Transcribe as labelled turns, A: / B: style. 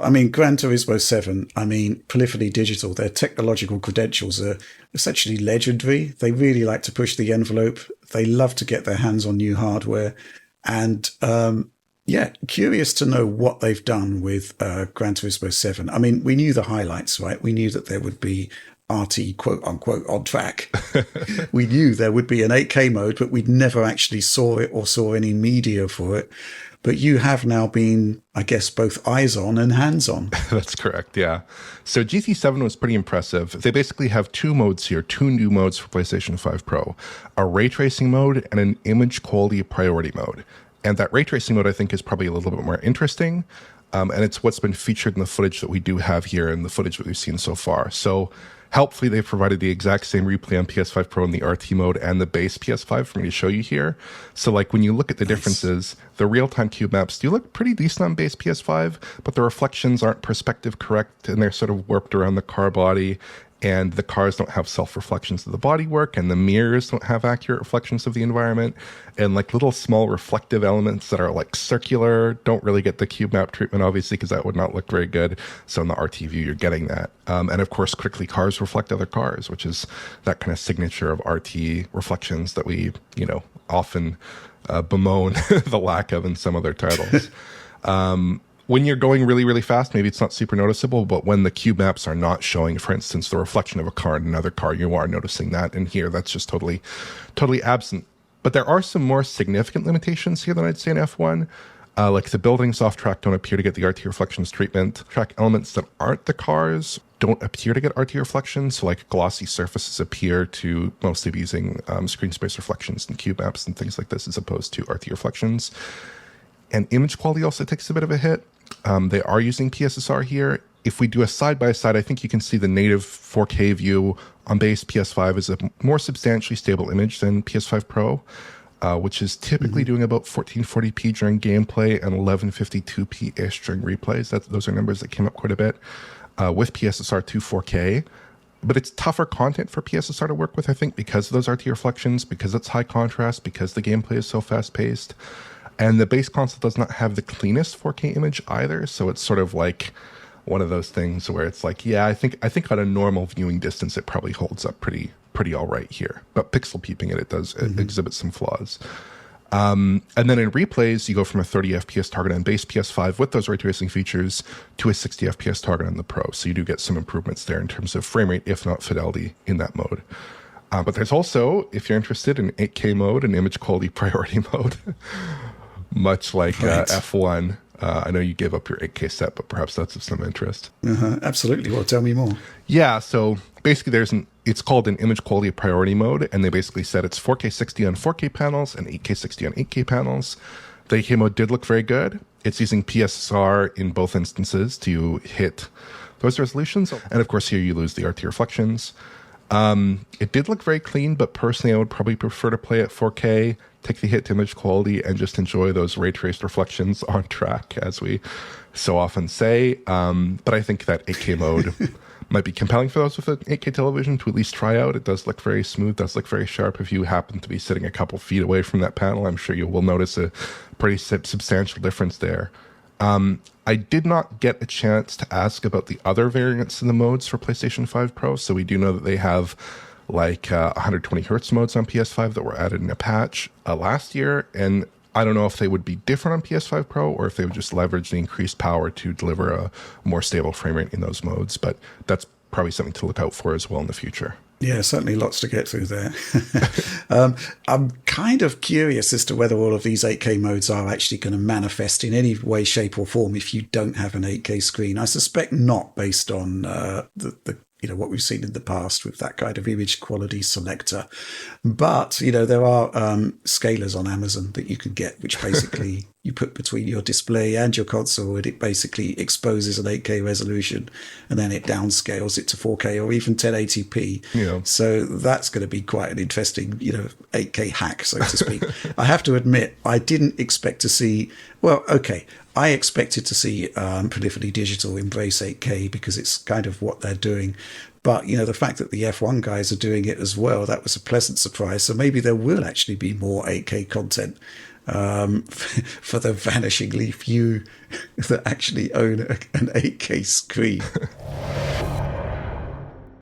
A: I mean, Gran Turismo 7, I mean, prolifically digital, their technological credentials are essentially legendary. They really like to push the envelope. They love to get their hands on new hardware. And yeah, curious to know what they've done with Gran Turismo 7. I mean, we knew the highlights, right? We knew that there would be RT quote unquote on track. We knew there would be an 8K mode, but we'd never actually saw it or saw any media for it. But you have now been, I guess, both eyes on and hands on.
B: That's correct, yeah. So GT7 was pretty impressive. They basically have two modes here, two new modes for PlayStation 5 Pro, a ray tracing mode and an image quality priority mode. And that ray tracing mode, I think, is probably a little bit more interesting. And it's what's been featured in the footage that we do have here and the footage that we've seen so far. So helpfully, they've provided the exact same replay on PS5 Pro in the RT mode and the base PS5 for me to show you here. So like when you look at the differences, the real-time cube maps do look pretty decent on base PS5, but the reflections aren't perspective correct and they're sort of warped around the car body. And the cars don't have self-reflections of the bodywork, and the mirrors don't have accurate reflections of the environment. And like little small reflective elements that are like circular don't really get the cube map treatment, obviously, because that would not look very good. So in the RT view, you're getting that. And of course, quickly cars reflect other cars, which is that kind of signature of RT reflections that we, often bemoan the lack of in some other titles. When you're going really, really fast, maybe it's not super noticeable, but when the cube maps are not showing, for instance, the reflection of a car in another car, you are noticing that. And here, that's just totally absent. But there are some more significant limitations here than I'd say in F1. Like the buildings off track don't appear to get the RT reflections treatment. Track elements that aren't the cars don't appear to get RT reflections. So like glossy surfaces appear to mostly be using screen space reflections and cube maps and things like this as opposed to RT reflections. And image quality also takes a bit of a hit. They are using PSSR here. If we do a side-by-side, I think you can see the native 4K view on base PS5 is a more substantially stable image than PS5 Pro, which is typically doing about 1440p during gameplay and 1152p-ish during replays. Those are numbers that came up quite a bit with PSSR to 4K. But it's tougher content for PSSR to work with, I think, because of those RT reflections, because it's high contrast, because the gameplay is so fast-paced. And the base console does not have the cleanest 4K image either, so it's sort of like one of those things where it's like, yeah, I think at a normal viewing distance, it probably holds up pretty all right here. But pixel peeping it does exhibit some flaws. And then in replays, you go from a 30 FPS target on base PS5 with those ray tracing features to a 60 FPS target on the Pro. So you do get some improvements there in terms of frame rate, if not fidelity, in that mode. But there's also, if you're interested in 8K mode and image quality priority mode, much like F1. I know you gave up your 8K set, but perhaps that's of some interest.
A: Absolutely. Well, tell me more.
B: Yeah, so basically it's called an image quality priority mode, and they basically said it's 4K 60 on 4K panels and 8K 60 on 8K panels. The 8K mode did look very good. It's using PSSR in both instances to hit those resolutions. And of course, here you lose the RT reflections. It did look very clean, but personally, I would probably prefer to play at 4K, take the hit to image quality, and just enjoy those ray traced reflections on track, as we so often say. But I think that 8K mode might be compelling for those with an 8K television to at least try out. It does look very smooth, does look very sharp. If you happen to be sitting a couple feet away from that panel, I'm sure you will notice a pretty substantial difference there. I did not get a chance to ask about the other variants in the modes for PlayStation 5 Pro, so we do know that they have like 120 hertz modes on PS5 that were added in a patch last year, and I don't know if they would be different on PS5 Pro or if they would just leverage the increased power to deliver a more stable frame rate in those modes, but that's probably something to look out for as well in the future.
A: Yeah, certainly lots to get through there. I'm kind of curious as to whether all of these 8K modes are actually going to manifest in any way, shape or form if you don't have an 8K screen. I suspect not, based on the what we've seen in the past with that kind of image quality selector. But, there are scalers on Amazon that you can get, which basically you put between your display and your console, and it basically exposes an 8K resolution, and then it downscales it to 4K or even 1080p.
B: Yeah.
A: So that's going to be quite an interesting, 8K hack, so to speak. I have to admit, I didn't expect to see, I expected to see Prolifically Digital embrace 8K because it's kind of what they're doing. But, the fact that the F1 guys are doing it as well, that was a pleasant surprise. So maybe there will actually be more 8K content for the vanishingly few that actually own an 8K screen.